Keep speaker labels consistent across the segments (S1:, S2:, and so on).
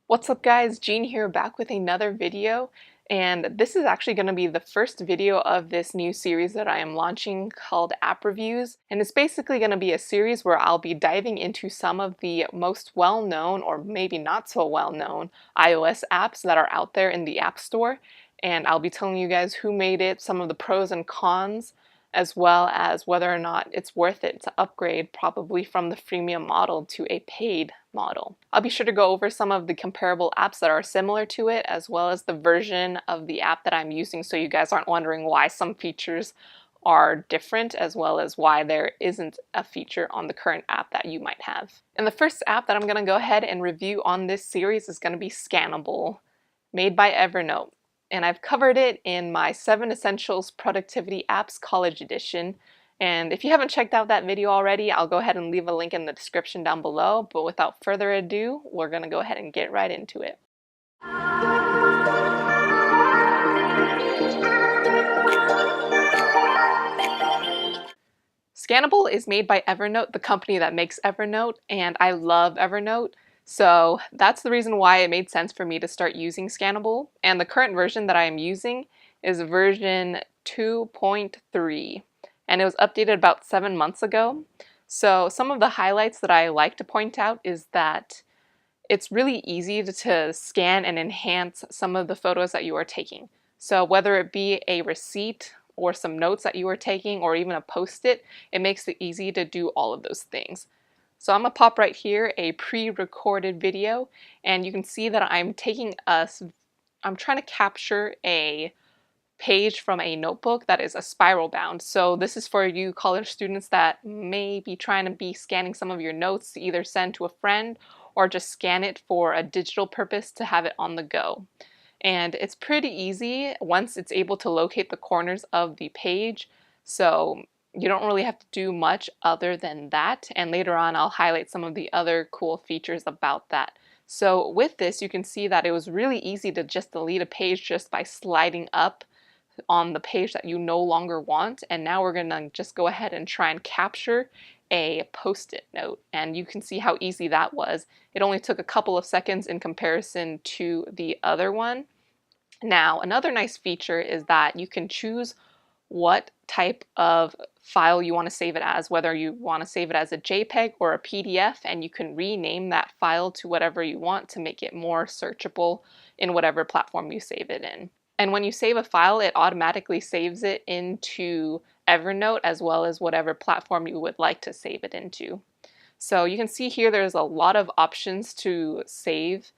S1: What's up guys, Jean here back with another video, and this is actually going to be the first video of this new series that I am launching called App Reviews, and it's basically going to be a series where I'll be diving into some of the most well-known or maybe not so well-known iOS apps that are out there in the App Store, and I'll be telling you guys who made it, some of the pros and cons, as well as whether or not it's worth it to upgrade probably from the freemium model to a paid model. I'll be sure to go over some of the comparable apps that are similar to it, as well as the version of the app that I'm using, so you guys aren't wondering why some features are different, as well as why there isn't a feature on the current app that you might have. And the first app that I'm going to go ahead and review on this series is going to be Scannable, made by Evernote. And I've covered it in my 7 Essentials Productivity Apps College Edition. And if you haven't checked out that video already, I'll go ahead and leave a link in the description down below. But without further ado, we're going to go ahead and get right into it. Scannable is made by Evernote, the company that makes Evernote, and I love Evernote. So that's the reason why it made sense for me to start using Scannable. And the current version that I am using is version 2.3, and it was updated about 7 months ago. So some of the highlights that I like to point out is that it's really easy to scan and enhance some of the photos that you are taking. So whether it be a receipt or some notes that you are taking or even a post-it, it makes it easy to do all of those things. So I'm gonna pop right here a pre-recorded video, and you can see that I'm trying to capture a page from a notebook that is a spiral bound. So this is for you college students that may be trying to be scanning some of your notes to either send to a friend or just scan it for a digital purpose to have it on the go. And it's pretty easy once it's able to locate the corners of the page. So you don't really have to do much other than that, and later on I'll highlight some of the other cool features about that. So with this, you can see that it was really easy to just delete a page just by sliding up on the page that you no longer want, and now we're gonna just go ahead and try and capture a post-it note, and you can see how easy that was. It only took a couple of seconds in comparison to the other one. Now, another nice feature is that you can choose what type of file you want to save it as, whether you want to save it as a JPEG or a PDF, and you can rename that file to whatever you want to make it more searchable in whatever platform you save it in. And when you save a file, it automatically saves it into Evernote as well as whatever platform you would like to save it into. So you can see here there's a lot of options to save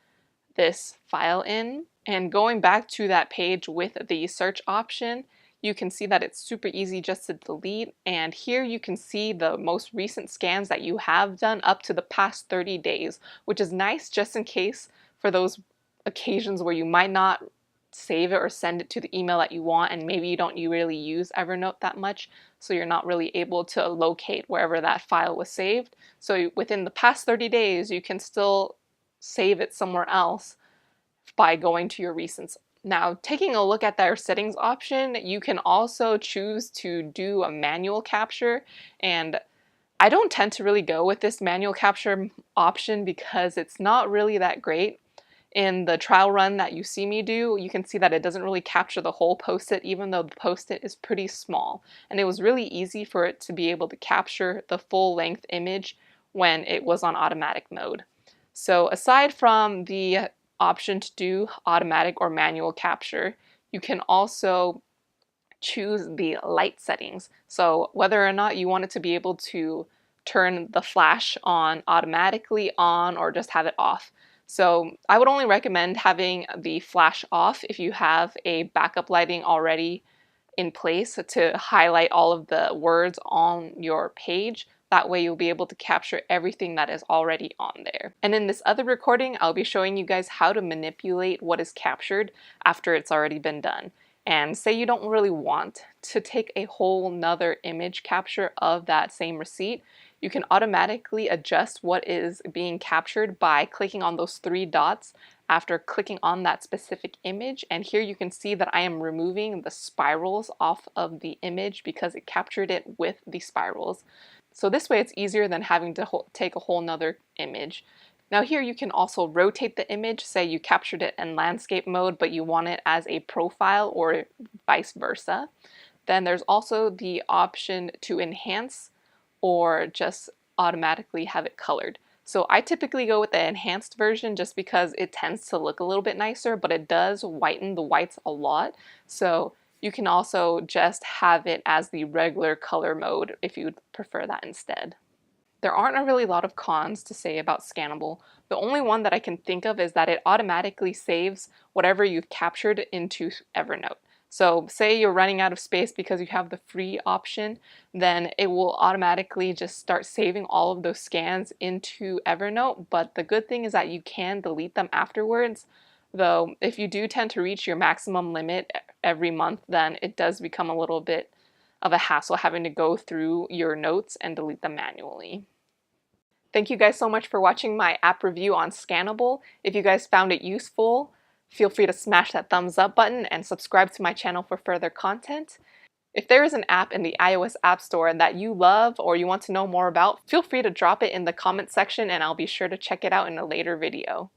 S1: this file in. And going back to that page with the search option, you can see that it's super easy just to delete, and here you can see the most recent scans that you have done up to the past 30 days, which is nice just in case for those occasions where you might not save it or send it to the email that you want, and maybe you really use Evernote that much, so you're not really able to locate wherever that file was saved. So within the past 30 days, you can still save it somewhere else by going to your recents. Now, taking a look at their settings option, you can also choose to do a manual capture, and I don't tend to really go with this manual capture option because it's not really that great. In the trial run that you see me do, you can see that it doesn't really capture the whole post-it, even though the post-it is pretty small. And it was really easy for it to be able to capture the full-length image when it was on automatic mode. So aside from the option to do automatic or manual capture, you can also choose the light settings. So whether or not you want it to be able to turn the flash on automatically on or just have it off. So I would only recommend having the flash off if you have a backup lighting already in place to highlight all of the words on your page. That way you'll be able to capture everything that is already on there. And in this other recording, I'll be showing you guys how to manipulate what is captured after it's already been done. And say you don't really want to take a whole nother image capture of that same receipt, you can automatically adjust what is being captured by clicking on those 3 dots after clicking on that specific image. And here you can see that I am removing the spirals off of the image because it captured it with the spirals. So this way it's easier than having to take a whole nother image. Now here you can also rotate the image, say you captured it in landscape mode, but you want it as a profile or vice versa. Then there's also the option to enhance or just automatically have it colored. So I typically go with the enhanced version just because it tends to look a little bit nicer, but it does whiten the whites a lot. So you can also just have it as the regular color mode if you'd prefer that instead. There aren't a really lot of cons to say about Scannable. The only one that I can think of is that it automatically saves whatever you've captured into Evernote. So say you're running out of space because you have the free option, then it will automatically just start saving all of those scans into Evernote. But the good thing is that you can delete them afterwards. Though if you do tend to reach your maximum limit every month, then it does become a little bit of a hassle having to go through your notes and delete them manually. Thank you guys so much for watching my app review on Scannable. If you guys found it useful, feel free to smash that thumbs up button and subscribe to my channel for further content. If there is an app in the iOS App Store that you love or you want to know more about, feel free to drop it in the comment section and I'll be sure to check it out in a later video.